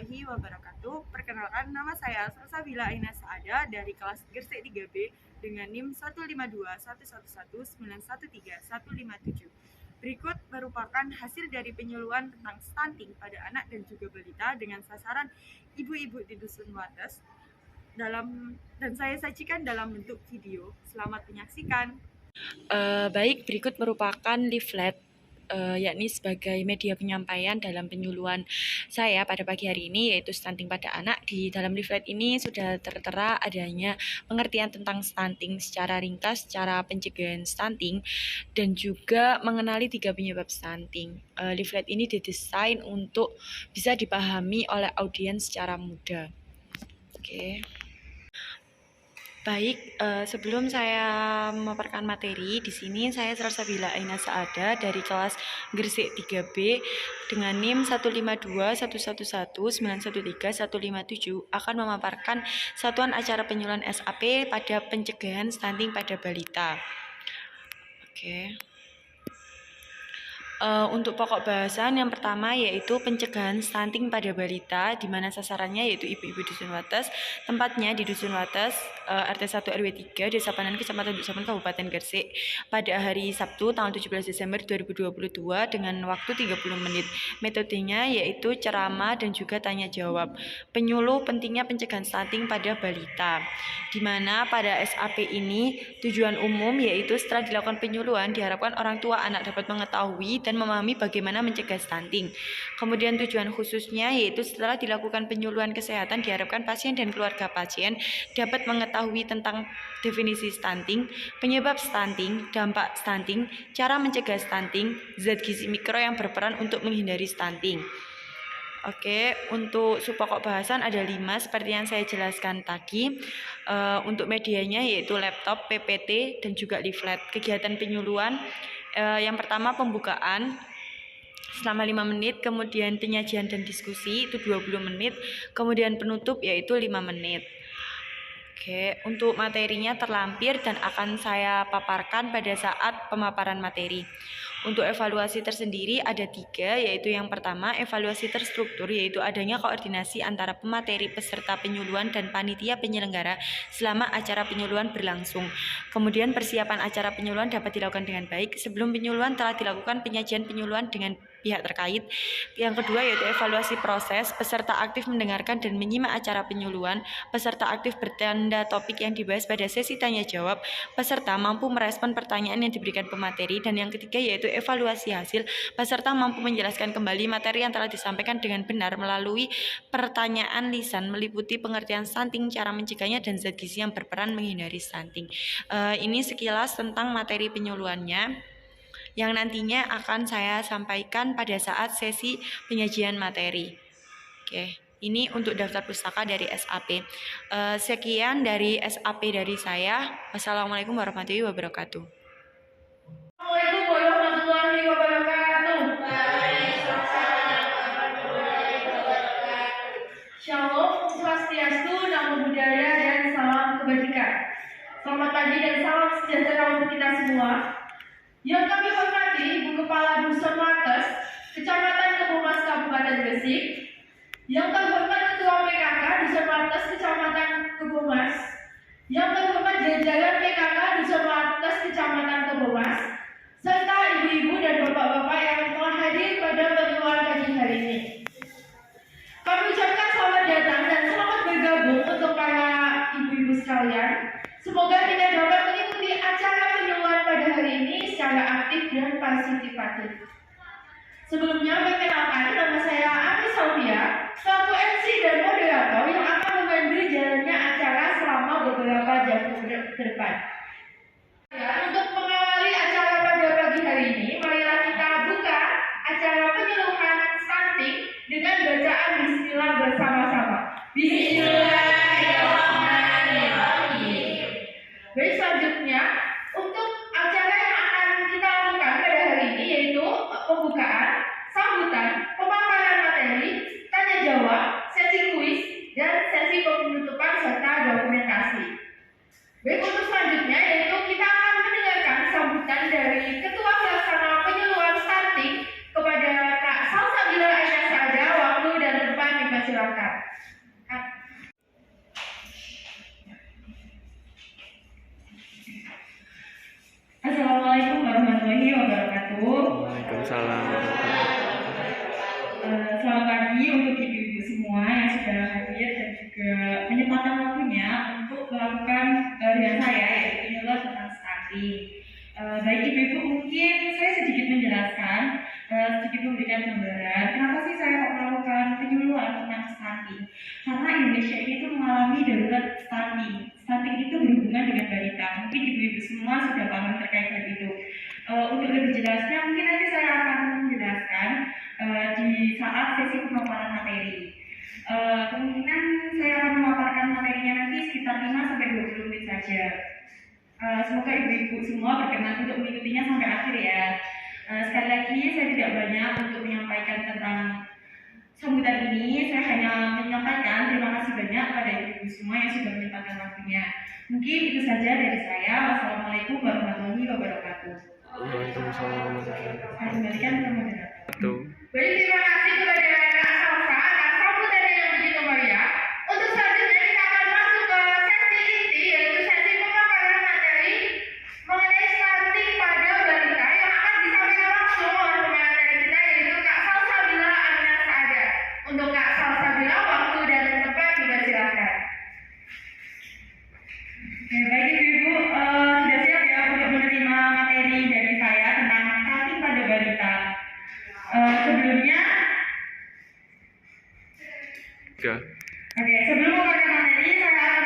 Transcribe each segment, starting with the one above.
warahmatullahi wabarakatuh. Perkenalkan, nama saya Salsabila Aina Saada dari kelas Gersik 3B dengan NIM 152111913157157. Berikut merupakan hasil dari penyuluhan tentang stunting pada anak dan juga balita dengan sasaran ibu-ibu di Dusun Wates dan saya sajikan dalam bentuk video. Selamat menyaksikan. Baik, berikut merupakan leaflet yakni sebagai media penyampaian dalam penyuluhan saya pada pagi hari ini, yaitu stunting pada anak. Di dalam leaflet ini sudah tertera adanya pengertian tentang stunting secara ringkas, cara pencegahan stunting, dan juga mengenali 3 penyebab stunting. Leaflet ini didesain untuk bisa dipahami oleh audiens secara mudah. Oke. Baik, sebelum saya memaparkan materi, di sini saya Salsabila Aina Saada dari kelas Gersik 3B dengan NIM 152111913157157 akan memaparkan satuan acara penyuluhan SAP pada pencegahan stunting pada balita. Oke. Untuk pokok bahasan yang pertama yaitu pencegahan stunting pada balita, di mana sasarannya yaitu ibu-ibu Dusun Wates, tempatnya di Dusun Wates, RT 1 RW 3, Desa Panan, Kecamatan Dusun, Kabupaten Gersik, pada hari Sabtu tanggal 17 Desember 2022 dengan waktu 30 menit. Metodenya yaitu ceramah dan juga tanya jawab. Penyuluh pentingnya pencegahan stunting pada balita, di mana pada SAP ini tujuan umum yaitu setelah dilakukan penyuluhan diharapkan orang tua anak dapat mengetahui dan memahami bagaimana mencegah stunting. Kemudian tujuan khususnya yaitu setelah dilakukan penyuluhan kesehatan diharapkan pasien dan keluarga pasien dapat mengetahui tentang definisi stunting, penyebab stunting, dampak stunting, cara mencegah stunting, zat gizi mikro yang berperan untuk menghindari stunting. Oke, untuk subpokok bahasan ada 5 seperti yang saya jelaskan tadi. Untuk medianya yaitu laptop, PPT, dan juga leaflet. Kegiatan penyuluhan yang pertama pembukaan selama 5 menit, kemudian penyajian dan diskusi itu 20 menit, kemudian penutup yaitu 5 menit. Oke, untuk materinya terlampir dan akan saya paparkan pada saat pemaparan materi. Untuk evaluasi tersendiri ada 3, yaitu yang pertama evaluasi terstruktur, yaitu adanya koordinasi antara pemateri, peserta penyuluhan, dan panitia penyelenggara selama acara penyuluhan berlangsung. Kemudian persiapan acara penyuluhan dapat dilakukan dengan baik. Sebelum penyuluhan telah dilakukan penyajian penyuluhan dengan pihak terkait. Yang kedua yaitu evaluasi proses, peserta aktif mendengarkan dan menyimak acara penyuluhan, peserta aktif bertanda topik yang dibahas pada sesi tanya jawab, peserta mampu merespon pertanyaan yang diberikan pemateri, dan yang ketiga yaitu evaluasi hasil, peserta mampu menjelaskan kembali materi yang telah disampaikan dengan benar melalui pertanyaan lisan meliputi pengertian stunting, cara mencegahnya, dan zat gizi yang berperan menghindari stunting. Ini sekilas tentang materi penyuluhannya yang nantinya akan saya sampaikan pada saat sesi penyajian materi. Oke, ini untuk daftar pustaka dari SAP. Sekian dari SAP dari saya. Wassalamualaikum warahmatullahi wabarakatuh. Assalamualaikum warahmatullahi wabarakatuh. Shalom, swastiastu, namo buddhaya, dan salam kebajikan. Selamat pagi dan salam sejahtera untuk kita semua. Yang kami hormati Ibu Kepala Dusun Wates, Kecamatan Kebumas, Kabupaten Gersik. Yang terhormat Ketua PKK Dusun Wates, Kecamatan Kebumas. Yang terhormat jajaran PKK Dusun Wates, Kecamatan Kebumas, serta ibu-ibu dan bapak-bapak yang telah hadir pada penyuluhan pagi hari ini. Kami ucapkan selamat datang dan selamat bergabung untuk para ibu-ibu sekalian. Semoga kita dapat mengikuti acara penyuluhan pada hari ini secara aktif dan partisipatif. Sebelumnya, perkenalkan, nama saya Ami Sofia, selaku MC dan moderator yang akan memandu jalannya acara selama beberapa jam ke depan. Untuk mengawali acara pada pagi hari ini, marilah kita buka acara penyuluhan stunting dengan bacaan bismillah bersama-sama. Bismillahirrahmanirrahim. Baik, selanjutnya untuk acara yang akan kita lakukan pada hari ini yaitu pembukaan, sambutan, pemaparan materi, tanya jawab, sesi kuis, dan sesi penutupan serta dokumentasi. Baik, untuk selanjutnya yaitu kita akan mendengarkan sambutan dari Ketua Pelaksana Penyuluhan Stunting kepada Kak Salsabila Aina Saada. Waktu dan tempat dipersilakan. Waalaikumsalam warahmatullahi wabarakatuh. Selamat pagi untuk ibu-ibu semua yang sudah hadir dan juga menyempatkan waktunya untuk melakukan dengan saya, yaitu penyuluhan tentang stunting. Baik ibu-ibu, mungkin saya sedikit menjelaskan, sedikit memberikan gambaran kenapa sih saya melakukan penyuluhan tentang stunting. Karena Indonesia itu mengalami darurat stunting. Stunting itu berhubungan dengan balita. Mungkin ibu-ibu semua sudah paham terkait hal itu. Untuk lebih jelasnya, mungkin nanti saya akan menjelaskan di saat sesi pemaparan materi. Kemungkinan saya akan memaparkan materinya nanti sekitar 5-20 menit saja. Semoga ibu-ibu semua berkenan untuk mengikutinya sampai akhir ya. Sekali lagi, saya tidak banyak untuk menyampaikan tentang sambutan ini. Saya hanya menyampaikan terima kasih banyak pada ibu-ibu semua yang sudah menyempatkan waktunya. Mungkin itu saja dari saya. Wassalamualaikum warahmatullahi wabarakatuh. Waalaikumsalam warahmatullahi wabarakatuh. Saya kembalikan ke moderator. Baik, terima kasih kepada Kak Salsa atas sambutannya yang begitu meriah. Untuk selanjutnya kita akan masuk ke sesi inti, yaitu sesi pemaparan materi mengenai stunting pada balita yang akan disampaikan langsung oleh pemateri kita, yaitu Kak Salsabila Aminah Saada. Untuk Kak Salsabila, waktu dan tempat dipersilakan. Baik ibu-ibu, sudah siap ya untuk menerima materi dari saya tentang stunting pada balita. Sebelumnya, Ya. sebelum memulai materi, saya akan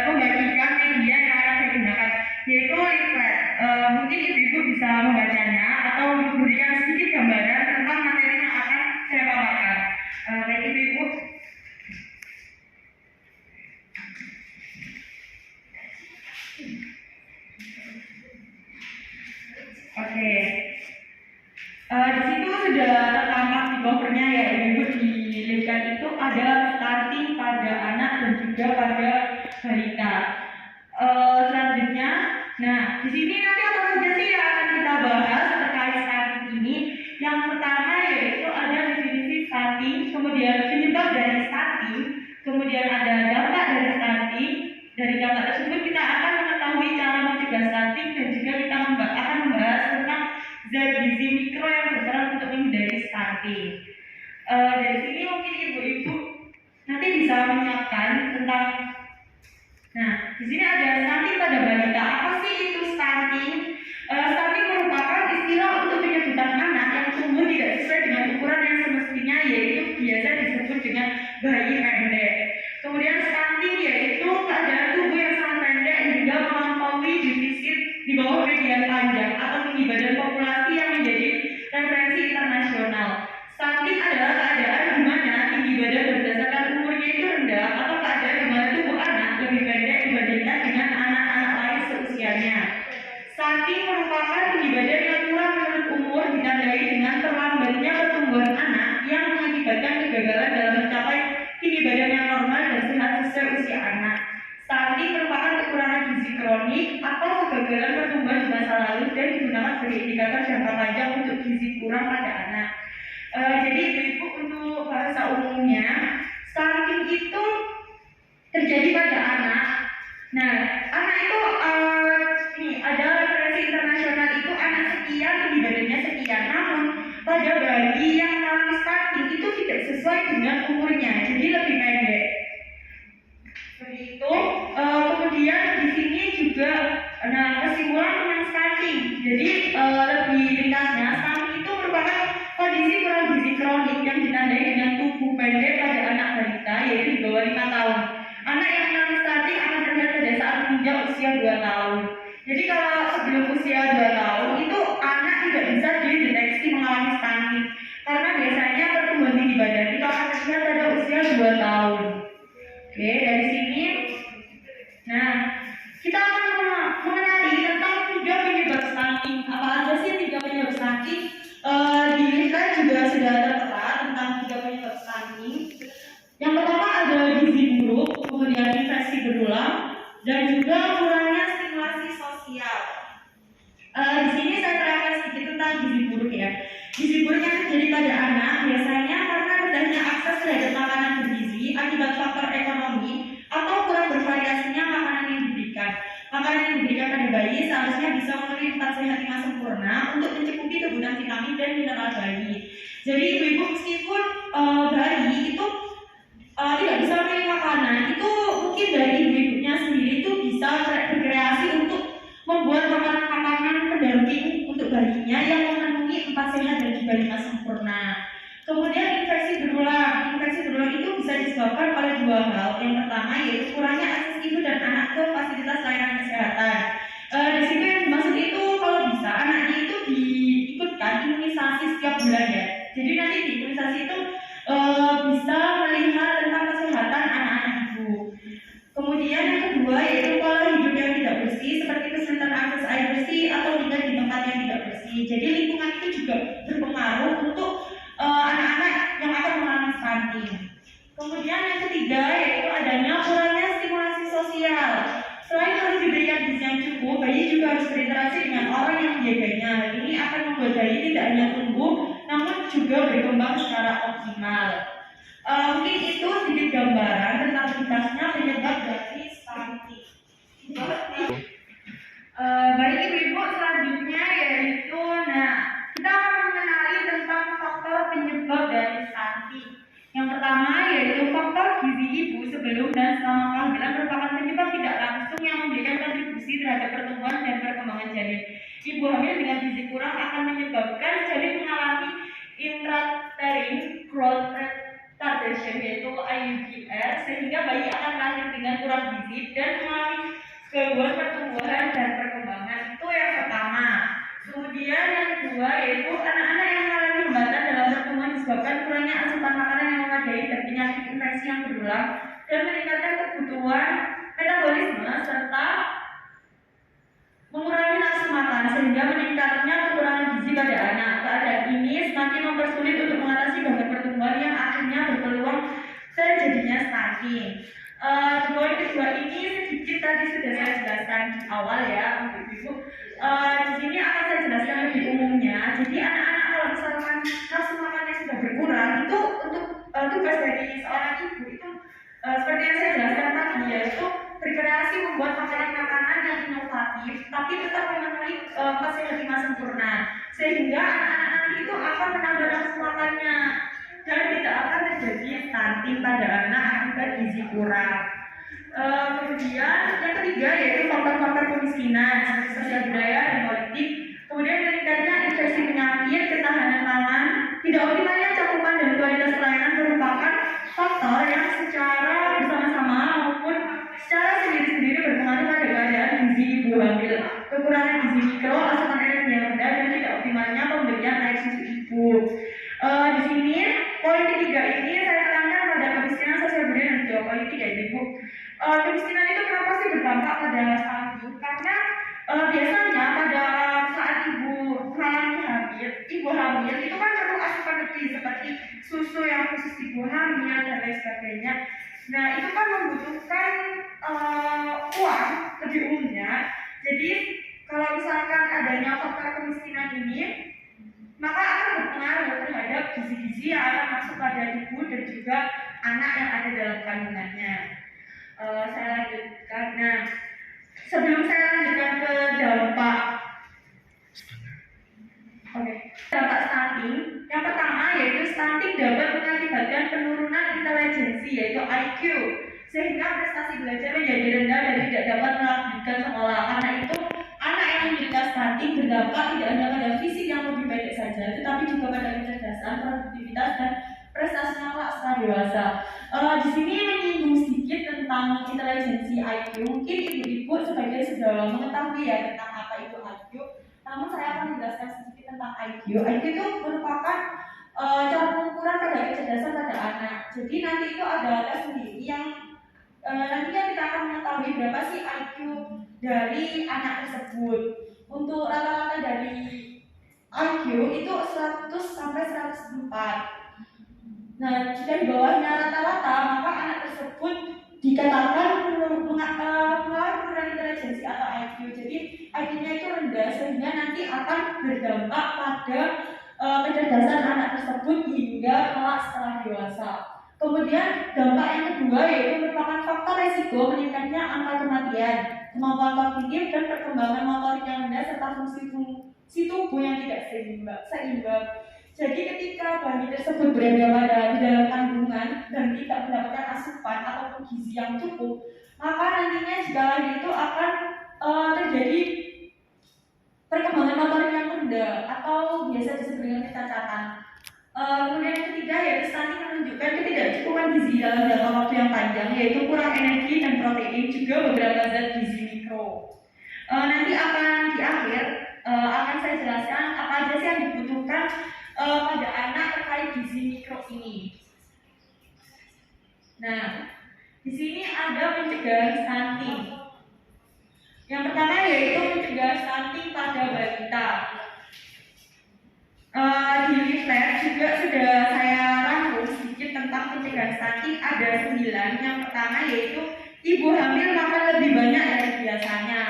membagikan media yang akan saya gunakan, yaitu leaflet. Mungkin ibu-ibu bisa membacanya atau memberikan sedikit gambaran tentang materi yang akan saya paparkan. Baik ibu-ibu. Oke. Di situ sudah tertampak di covernya ya ibu, di leaflet itu ada stunting pada anak dan juga pada balita. Selanjutnya, nah di sini nanti apa saja sih yang akan kita bahas terkait stunting ini? Yang pertama yaitu ada definisi stunting, kemudian penyebab dari stunting, kemudian ada dampak dari stunting. Dari dampak tersebut kita akan mengetahui cara mencegah stunting dan juga kita akan membahas tentang zat gizi mikro yang berperan untuk menghindari stunting. Dari sini mungkin ibu-ibu nanti bisa menyiapkan tentang. Nah, di sini ada stunting pada balita. Apa sih itu stunting? Stunting merupakan istilah untuk penyebutan anak yang tumbuh tidak sesuai dengan ukuran yang semestinya, yaitu biasa disebut dengan bayi pendek. Kemudian stunting yaitu keadaan tubuh yang sangat pendek hingga melampaui defisit di bawah median panjang atau tinggi badan populasi yang menjadi referensi internasional. Stunting adalah keadaan di mana tinggi badan berdasarkan umurnya itu rendah atau keadaan di mana tubuh anak lebih pendek dibandingkan dengan anak-anak lain seusianya. Stunting merupakan tinggi badan yang kurang menurut umur ditandai dengan terlambatnya pertumbuhan anak yang mengakibatkan kegagalan dalam mencapai tinggi badan yang normal dan sehat sesuai usia anak. Stunting merupakan kekurangan gizi kronik atau kegagalan pertumbuhan di masa lalu dan digunakan sebagai indikator jangka panjang untuk gizi kurang pada anak. Jadi ibu untuk bahasa umumnya, stunting itu terjadi pada anak. Nah, anak itu ini ada referensi internasional itu anak sekian tinggi badannya sekian. Namun pada bayi yang mengalami stunting itu tidak sesuai dengan umurnya, jadi lebih pendek. Begitu. Kemudian di sini juga kesimpulan tentang stunting. Jadi lebih ringkasnya, stunting itu merupakan kondisi kurang gizi kronik yang ditandai dengan tubuh pendek pada anak balita, yaitu di bawah 5 tahun. Anak yang mengalami stunting akan terlihat pada saat menginjak usia 2 tahun. Jadi kalau sebelum usia 2 tahun itu anak tidak bisa dideteksi mengalami stunting karena biasanya pertumbuhan tinggi badan itu akan terlihat pada usia 2 tahun. Oke, dari sini. Nah, kita akan mengenali tentang 3 penyebab stunting. Apa aja sih 3 penyebab stunting? Di leaflet juga sudah tertera tentang 3 penyebab stunting. Yang pertama ada gizi buruk, kemudian infeksi berulang, dan juga kurangnya stimulasi sosial. Di sini saya terangkan sedikit tentang gizi buruk ya. Gizi buruk yang terjadi pada anak biasanya karena rendahnya akses terhadap makanan bergizi akibat faktor ekonomi atau kurang bervariasinya makanan yang diberikan. Makanan yang diberikan pada bayi seharusnya bisa memenuhi 4 sehat 5 sempurna untuk mencukupi tubuh kebutuhan vitamin dan mineral bayi. Jadi ibu-ibu meskipun bayi itu tidak bisa makan makanan, itu mungkin dari ibu-ibunya sendiri itu bisa berkreasi untuk membuat makanan-makanan pendamping untuk bayinya yang memenuhi 4 sehat dan juga 5 sempurna. Kemudian infeksi berulang itu bisa disebabkan oleh 2 hal. Yang pertama yaitu kurangnya akses ibu dan anak ke fasilitas layanan kesehatan. Di sini yang dimaksud itu kalau bisa anaknya itu diikutkan imunisasi setiap bulan ya. Jadi nanti di imunisasi itu bisa melihat tentang kesehatan anak-anak ibu. Kemudian yang kedua yaitu pola hidup yang tidak bersih seperti kesulitan akses air bersih atau tinggal di tempat yang tidak bersih. Jadi lingkungan itu juga berpengaruh untuk anak-anak yang akan mengalami stunting. Kemudian yang ketiga yaitu adanya kurangnya stimulasi sosial. Selain harus diberikan gizi yang cukup, bayi juga harus berinteraksi dengan orang yang menjaganya. Ini akan membuat bayi tidak hanya tumbuh, namun juga berkembang secara optimal. Mungkin itu sedikit gambaran tentang ringkasnya penyebab dari stunting. Baik ibu-ibu, selanjutnya yaitu, kita akan mengenali tentang faktor penyebab dari stunting. Yang pertama yaitu faktor gizi ibu sebelum dan selama kehamilan merupakan penyebab tidak langsung yang memberikan kontribusi terhadap pertumbuhan dan perkembangan janin. Ibu hamil dengan gizi kurang akan menyebabkan janin mengalami intrauterine growth retardation yaitu IUGR, sehingga bayi akan lahir dengan kurang gizi dan mengalami gangguan pertumbuhan dan perkembangan. Itu yang pertama. Kemudian yang kedua yaitu anak-anak yang mengalami hambatan dalam pertumbuhan disebabkan kurangnya asupan makanan yang memadai dan penyakit infeksi yang berulang dan meningkatkan kebutuhan metabolisme serta mengurangi nafsu makan sehingga meningkatnya kekurangan gizi pada anak. Keadaan ini semakin mempersulit untuk mengatasi gangguan pertumbuhan yang akhirnya berpeluang terjadinya stunting. Di poin kedua ini sedikit tadi sudah saya jelaskan di awal ya untuk ibu. Di sini akan saya jelaskan lebih umumnya. Jadi anak-anak kalau misalkan nafsu makannya sudah berkurang itu untuk tugas dari seorang ibu itu seperti yang saya jelaskan tadi yaitu berkreasi membuat makanan-makanan yang inovatif tapi tetap memenuhi fasilitas 5 sempurna sehingga anak-anak nanti itu akan menambah nafsu makannya dan tidak akan terjadi stunting pada anak akibat gizi kurang. Kemudian yang ketiga yaitu faktor-faktor kemiskinan seperti sosial budaya dan politik. Kemudian meningkatnya infeksi penyakit, ketahanan pangan, tidak optimalnya cakupan dan kualitas pelayanan merupakan faktor yang secara bersama-sama maupun secara sendiri-sendiri berpengaruh pada keadaan gizi ibu hamil. Kekurangan gizi mikro, asupan energi yang rendah, dan tidak optimalnya pemberian air susu ibu. Di sini poin ketiga ini saya tekankan pada kemiskinan, sosial budaya dan geopolitik ya ibu. Kemiskinan itu kenapa sih berdampak pada stunting? Karena biasanya pada saat ibu hamil itu kan perlu asupan lebih seperti susu yang khusus ibu hamil dan lain sebagainya. Nah itu kan membutuhkan uang lebih umumnya. Jadi kalau misalkan adanya faktor kemiskinan ini maka akan berpengaruh terhadap gizi-gizi yang akan masuk pada ibu dan juga anak yang ada dalam kandungannya. Saya lanjutkan. Nah, sebelum saya lanjutkan ke dampak dampak stunting, yang pertama yaitu stunting dapat mengakibatkan penurunan intelijensi yaitu IQ sehingga prestasi belajar menjadi rendah dan tidak dapat melanjutkan sekolah. Karena itu anak yang menderita stunting berdampak tidak hanya pada fisik yang lebih pendek saja, tetapi juga pada kecerdasan, produktivitas dan prestasinya kelak setelah dewasa. Di sini menyinggung sedikit tentang intelijensi IQ. Mungkin ibu-ibu sebagai sudah mengetahui ya tentang apa itu IQ. Namun saya akan menjelaskan sedikit tentang IQ. IQ itu merupakan cara pengukuran pada kecerdasan pada anak. Jadi nanti itu ada tes sendiri yang nantinya kita akan mengetahui berapa sih IQ dari anak tersebut. Untuk rata-rata dari IQ itu 100 sampai 104. Nah, jika di bawahnya rata-rata, maka anak tersebut dikatakan mengalami penurunan intelijensi atau IQ. Jadi IQ-nya itu rendah sehingga nanti akan berdampak pada kecerdasan anak tersebut hingga kelak setelah dewasa. Kemudian dampak yang kedua yaitu merupakan faktor resiko meningkatnya angka kematian, kemampuan kognitif dan perkembangan motorik yang rendah serta si tubuh yang tidak seimbang. Jadi ketika bayi tersebut berada di dalam kandungan dan tidak mendapatkan asupan ataupun gizi yang cukup, maka nantinya jika lahir itu akan terjadi perkembangan motorik yang rendah atau biasa disebut dengan kecacatan. Kemudian yang ketiga yaitu stunting menunjukkan ketidakcukupan gizi dalam jangka waktu yang panjang, yaitu kurang energi dan protein, juga beberapa zat gizi mikro. Nanti akan di akhir akan saya jelaskan apa aja sih yang dibutuhkan pada anak terkait gizi mikro ini. Nah, di sini ada pencegahan stunting. Yang pertama yaitu mencegah stunting pada balita. Di leaflet juga sudah saya rangkum sedikit tentang pencegahan stunting, ada 9. Yang pertama yaitu ibu hamil makan lebih banyak dari biasanya.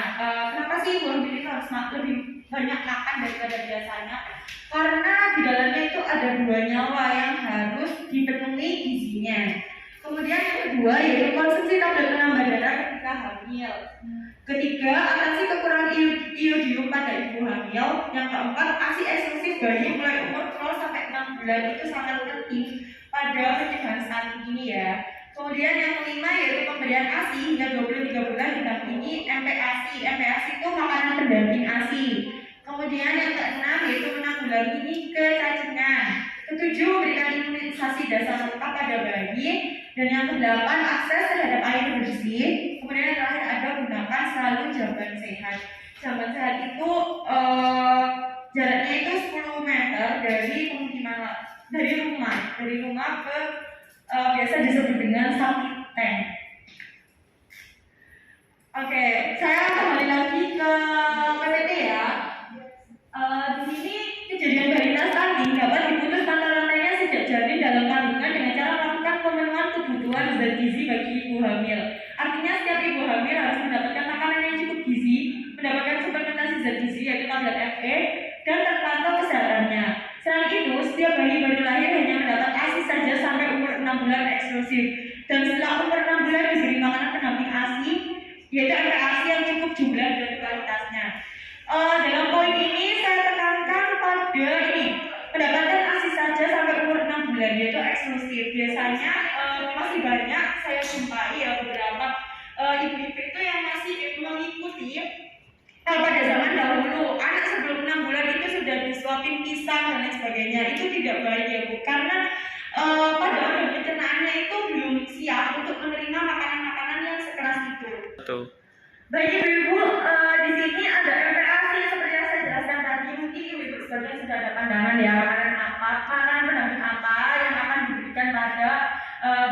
Kenapa sih ibu hamil itu harus lebih banyak makan daripada biasanya? Karena di dalamnya itu ada 2 nyawa yang harus dipenuhi gizinya. Kemudian yang kedua yaitu konsumsi tablet penambah darah ketika hamil. Ketiga, atasi kekurangan iodium pada ibu hamil. Yang keempat, ASI eksklusif bayi mulai umur 0 sampai 6 bulan itu sangat penting pada pencegahan stunting ini ya. Kemudian yang kelima yaitu pemberian ASI hingga 23 bulan didampingi MPASI. MPASI itu makanan pendamping ASI. Kemudian yang keenam yaitu menanggulangi kecacingan. Ketujuh, memberikan imunisasi dasar lengkap pada bayi. Dan yang kedelapan, akses terhadap air bersih. Kemudian yang terakhir ada gunakan selalu jamban sehat. Jamban sehat itu jaraknya itu 10 meter dari pemukiman, dari rumah ke biasa disebut dengan sapi tank. Oke, saya kembali lagi ke PPT ya. Di sini kejadian balita stunting dapat diputus mata rantainya sejak janin dalam kandungan dengan cara melakukan pemenuhan kebutuhan zat gizi bagi ibu hamil. Artinya setiap ibu hamil harus mendapatkan makanan yang cukup gizi, mendapatkan suplementasi zat gizi yaitu tablet FE, dan terpantau kesehatannya. Selain itu, setiap bayi baru lahir hanya mendapat ASI saja sampai umur 6 bulan eksklusif. Dan setelah umur 6 bulan diberi makanan pendamping ASI, yaitu MPASI yang cukup jumlah dan kualitasnya. Dalam poin ini saya tekankan pada ini, mendapatkan ASI saja sampai umur 6 bulan yaitu eksklusif. Biasanya masih banyak saya jumpai ya beberapa ibu-ibu itu yang masih mengikuti pada zaman dahulu anak sebelum 6 bulan itu sudah disuapin pisang dan lain sebagainya. Itu tidak baik ya Bu, karena pada organ pencernaannya itu belum siap untuk menerima makanan-makanan yang sekeras itu. Betul. Bagi ibu-ibu di sini ada MPASI seperti yang saya jelaskan tadi. Mungkin ibu-ibu sebagian sudah ada pandangan ya makanan pendamping apa yang akan diberikan pada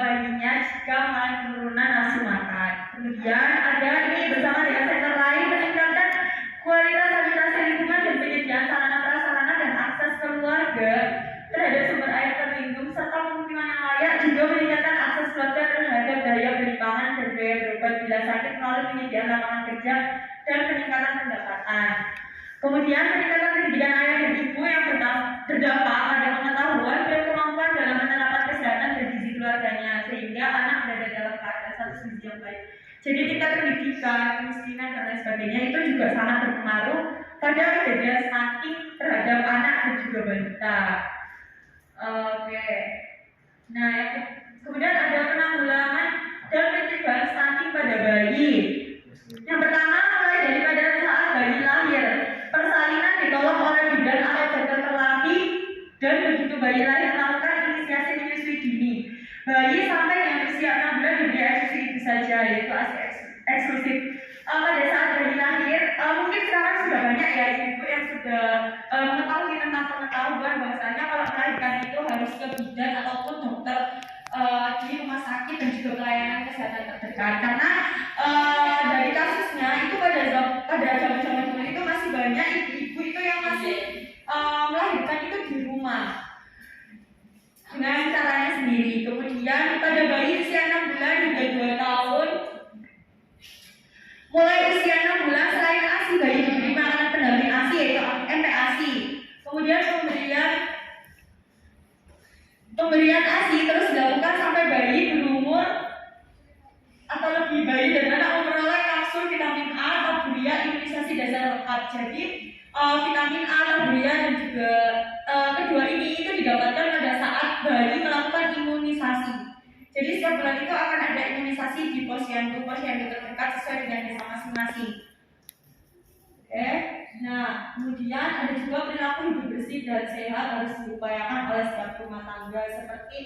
bayinya jika mengalami penurunan nafsu makan. Kemudian ada ini bersama dengan sektor lain meningkatkan kualitas sanitasi lingkungan dan penyediaan sarana prasarana dan akses keluarga terhadap sumber air terlindung serta pemukiman yang layak, juga meningkatkan akses keluarga terhadap daya beli pangan dan daya berobat bila sakit melalui penyediaan lapangan kerja dan peningkatan pendapatan. Kemudian peningkatan pendidikan ayah dan ibu yang berdampak pada pengetahuan dan kemampuan dalam menerapkan kesehatan dan gizi keluarganya sehingga anak berada dalam keadaan status gizi yang baik. Jadi tingkat pendidikan, kemiskinan dan lain sebagainya itu juga sangat berpengaruh pada kejadian stunting terhadap anak dan juga balita. Oke. Nah, kemudian ada penanggulangan dan pencegahan stunting pada bayi. Yang pertama, mulai daripada saat bayi lahir, persalinan ditolak oleh bidan atau dokter terlatih, dan begitu bayi lahir melakukan inisiasi menyusui dini. Bayi sampai dengan usia 6 bulan diberi ASI itu saja, yaitu ASI eksklusif. Pada saat bayi lahir, mungkin sekarang sudah banyak ya ibu yang sudah mengetahui tentang pengetahuan bahwasanya kalau melahirkan itu harus ke bidan ataupun dokter di rumah sakit dan juga pelayanan kesehatan terdekat. Karena dari kasusnya itu pada zaman dulu itu masih banyak ibu-ibu itu yang masih melahirkan itu di rumah dengan caranya sendiri. Kemudian pada bayi usia 6 bulan hingga 2 tahun, mulai usia 6 bulan selain ASI bayi diberi makanan pendamping ASI yaitu MPASI. Kemudian pemberian ASI terus dilakukan sampai bayi berumur atau lebih bayi dan anak memperoleh kapsul vitamin A atau buria imunisasi dasar lengkap. Jadi vitamin A, urea dan juga kedua ini itu didapatkan pada saat bayi melakukan imunisasi. Jadi setiap bulan itu akan ada imunisasi di posyandu terdekat sesuai dengan desa masing-masing. Oke, nah kemudian ada juga perilaku hidup bersih dan sehat harus diupayakan oleh setiap rumah tangga seperti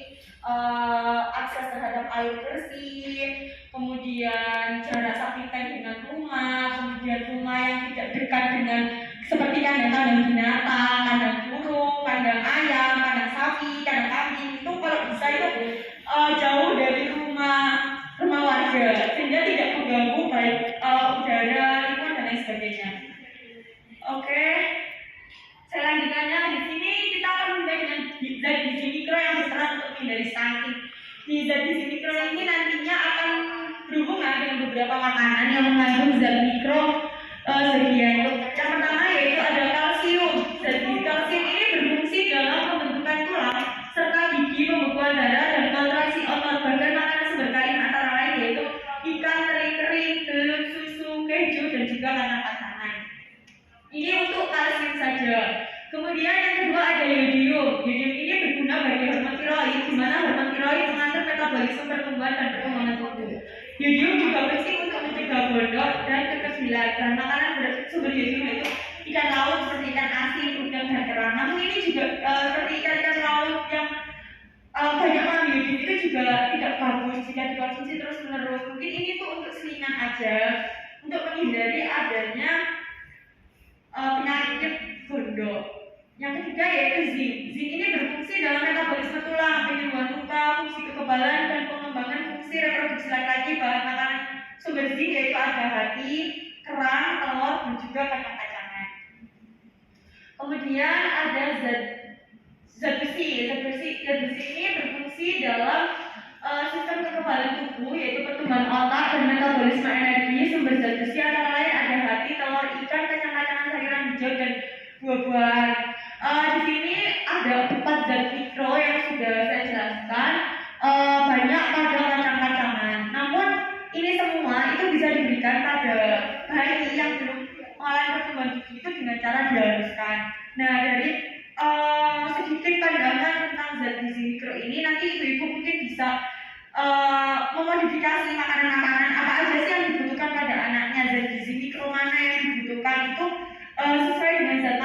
akses terhadap air bersih, kemudian jarak sapi dengan rumah, kemudian rumah yang tidak dekat dengan seperti kandang binatang, kandang burung, kandang ayam, kandang sapi, kandang kambing itu kalau bisa itu jauh dari rumah warga sehingga tidak mengganggu baik udara, lingkungan dan lain sebagainya. Oke, selanjutnya di sini kita akan membahas dengan zat gizi mikro yang berperan untuk menghindari stunting. Di zat gizi mikro ini nantinya akan berhubungan dengan beberapa makanan yang mengandung zat mikro sekian. Yang pertama yaitu ada kalsium. Zat gizi kalsium ini berfungsi dalam pembentukan tulang serta gigi, pembekuan darah dan kontraksi otot. Bahkan makanan sumber kalium antara lain yaitu ikan teri kering, telur, susu, keju dan juga kacang-kacangan. Ini untuk kalsium saja. Kemudian yang kedua ada yodium. Yodium ini berguna bagi hormon tiroid, di mana hormon tiroid mengatur metabolisme pertumbuhan dan perkembangan tubuh. Yodium juga penting untuk mencegah gondok dan kekecilan. Dan makanan bersumber yodium itu ikan laut seperti ikan asin, udang dan kerang. Namun ini juga seperti ikan laut yang banyak mengandung yodium itu juga tidak bagus jika dikonsumsi terus-menerus. Mungkin ini tuh untuk selingan aja, untuk menghindari adanya penyakit gondok. Yang ketiga yaitu zinc. Zinc ini berfungsi dalam metabolisme tulang, penyembuhan luka, fungsi kekebalan dan pengembangan fungsi reproduksi laki-laki. Bahan makanan sumber zinc yaitu ada hati, kerang, telur dan juga kacang-kacangan. Kemudian ada zat besi. Zat besi ini berfungsi dalam sistem kekebalan tubuh yaitu pertumbuhan otak dan metabolisme energi. Sumber zat besi antara lain ada hati, telur, ikan, kacang-kacangan, sayuran hijau dan buah-buahan. Di sini ada 4 zat mikro yang sudah saya jelaskan, banyak pada kacang-kacangan. Namun ini semua itu bisa diberikan pada bayi yang belum mengalami pertumbuhan gigi itu dengan cara dihaluskan. Nah dari sedikit pandangan tentang zat gizi mikro ini, nanti ibu-ibu mungkin bisa memodifikasi makanan-makanan apa aja sih yang dibutuhkan pada anaknya. Zat gizi mikro mana yang dibutuhkan itu sesuai dengan zat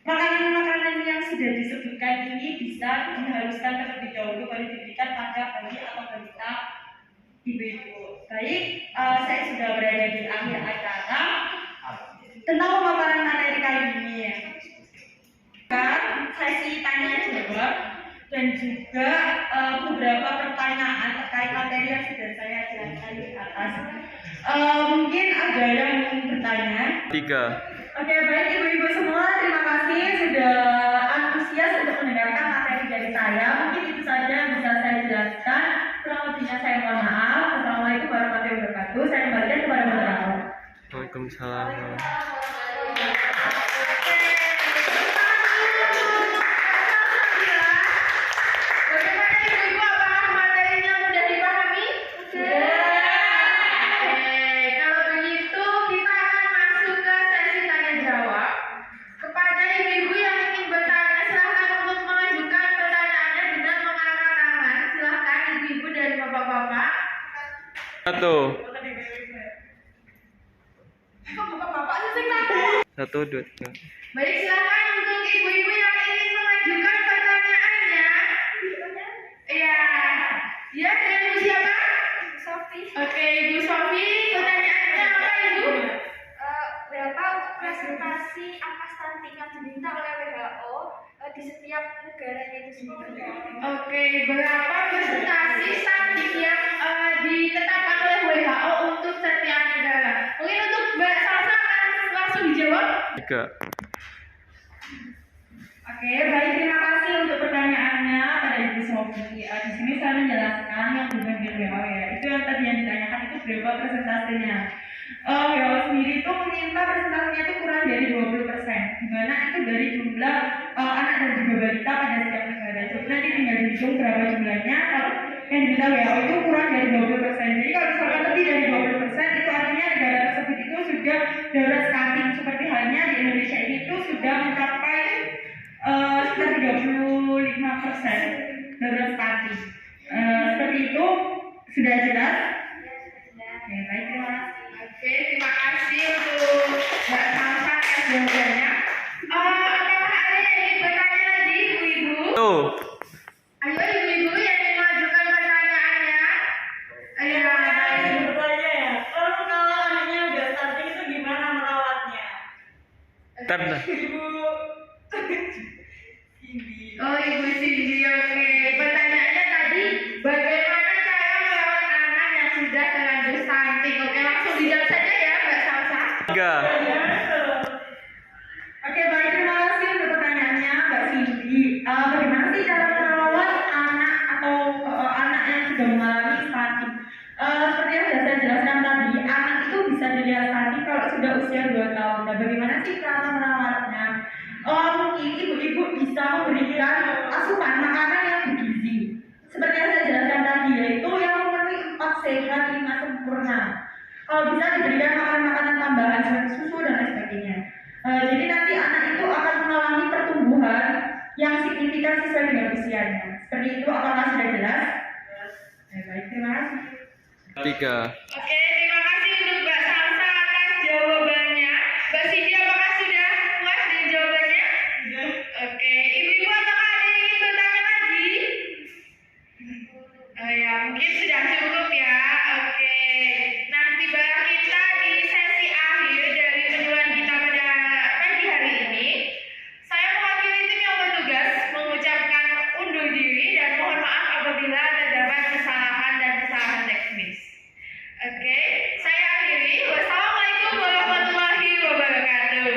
makanan-makanan yang sudah disebutkan ini bisa dihaluskan terlebih dahulu baru diberikan pada bayi atau balita ibu-ibu. Baik, saya sudah berada di akhir acara tentang pemaparan materi kali ini ya. Sesi tanya jawab dan juga beberapa pertanyaan terkait materi yang sudah saya jelaskan di atas. Mungkin ada yang bertanya? 3. Oke, baik ibu-ibu semua, terima kasih sudah antusias untuk mendengarkan materi dari saya. Mungkin itu saja yang bisa saya jelaskan. Kurang lebihnya saya mohon maaf. Assalamualaikum warahmatullahi wabarakatuh. Saya kembalikan kepada moderator. Waalaikumsalam. Bagaimana ibu-ibu, apakah materinya mudah dipahami? Kalau begitu kita akan masuk ke sesi tanya jawab. Kepada ibu-ibu yang ingin bertanya, silahkan untuk mengajukan pertanyaannya dengan mengangkat tangan. Silahkan ibu-ibu dan bapak-bapak. 1. Bapak-bapak 1, 2, 3. Baik, silahkan untuk ibu-ibu yang ingin mengajukan pertanyaannya. Iya. Ya, dengan ibu siapa? Sofi. Oke, Ibu Sofi, pertanyaannya apa Ibu? Berapa presentasi angka stunting yang diminta oleh WHO di setiap negaranya itu sendiri? Oke, berapa presentasi stunting yang ditetapkan oleh WHO untuk setiap negara? Mungkin untuk Mbak Salsa akan langsung dijawab. 3. Oke, baik, terima kasih untuk pertanyaannya pada Ibu Sofi. Di sini saya menjelaskan yang bukan di WHO ya. Itu yang tadi yang ditanyakan itu berapa presentasinya. WHO sendiri itu meminta presentasinya itu kurang dari 20%, di mana itu dari jumlah anak dan juga balita pada setiap negara. Jadi nanti tinggal dihitung berapa jumlahnya. Kalau yang diminta WHO itu kurang dari 20%. Jadi kalau misalkan lebih dari 20%, itu artinya negara tersebut itu sudah darurat stunting seperti darurat stunting. Seperti itu sudah jelas? Oke, baik, terima kasih. Oke, terima kasih untuk Mbak Salsa atas jawabannya. Apakah ada yang ingin bertanya lagi, ibu-ibu? Tuh. Ayo ibu-ibu yang ingin mengajukan pertanyaannya. Ayo. Bertanya ya, kalau anaknya udah stunting itu gimana merawatnya? Ntar dah. Oh, Ibu Cindy, oke. Pertanyaannya tadi, bagaimana cara merawat anak yang sudah terlanjur stunting? Oke, langsung dijawab saja ya, Mbak Salsa. 3. Oke, baik, terima kasih untuk pertanyaannya Mbak Cindy. Bagaimana sih cara merawat anak atau anak yang sudah mengalami stunting? Seperti yang sudah saya jelaskan tadi, anak itu bisa dilihat stunting kalau sudah usia 2 tahun. Nah, bagaimana sih cara merawatnya? Mungkin ibu-ibu bisa memberikan asupan makanan yang bergizi. Seperti yang saya jelaskan tadi, yaitu yang memenuhi 4 sehat, 5 sempurna. Kalau bisa diberikan makanan-makanan tambahan seperti susu dan lain sebagainya. Jadi nanti anak itu akan mengalami pertumbuhan yang signifikan sesuai dengan usianya. Seperti itu, apakah sudah jelas? Baik, terima kasih. 3. Oke, terima kasih untuk Mbak Salsa atas jawabannya. Mbak Cindy, apakah sudah puas dengan jawabannya? Oke, ibu-ibu apakah ada yang ingin bertanya lagi? Ya, mungkin sudah cukup ya. Oke, nah tibalah kita di sesi akhir dari penyuluhan kita pada pagi hari ini. Saya mewakili tim yang bertugas mengucapkan undur diri dan mohon maaf apabila terdapat kesalahan dan kesalahan teknis. Oke, saya akhiri. Wassalamualaikum warahmatullahi wabarakatuh.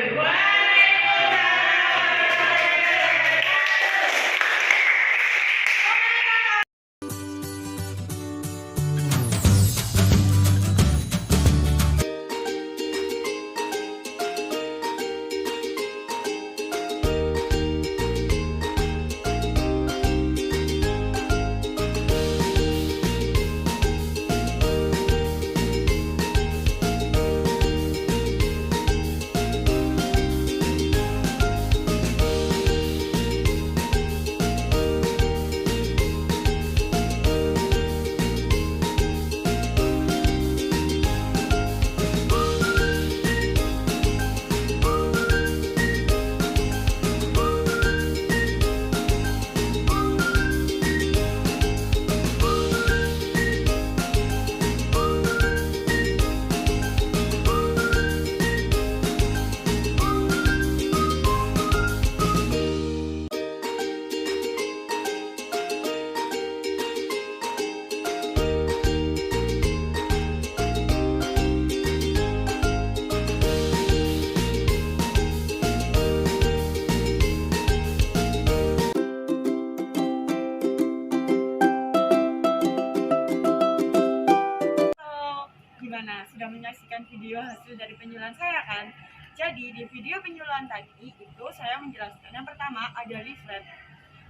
Gimana? Sudah menyaksikan video hasil dari penyuluhan saya kan? Jadi di video penyuluhan tadi itu saya menjelaskan yang pertama ada leaflet,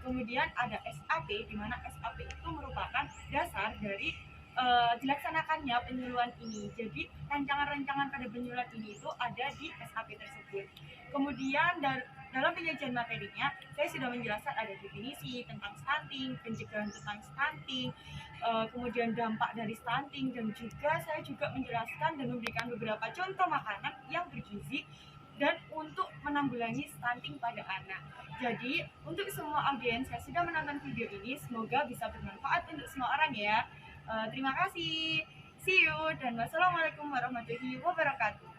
kemudian ada SAP, di mana SAP itu merupakan dasar dari dilaksanakannya penyuluhan ini. Jadi rancangan-rancangan pada penyuluhan ini itu ada di SAP tersebut. Kemudian dalam penyajian materinya saya sudah menjelaskan ada definisi tentang stunting, pencegahan tentang stunting, kemudian dampak dari stunting, dan juga saya juga menjelaskan dan memberikan beberapa contoh makanan yang bergizi dan untuk menanggulangi stunting pada anak. Jadi untuk semua audiens yang sudah menonton video ini, semoga bisa bermanfaat untuk semua orang ya. Terima kasih, see you, dan wassalamualaikum warahmatullahi wabarakatuh.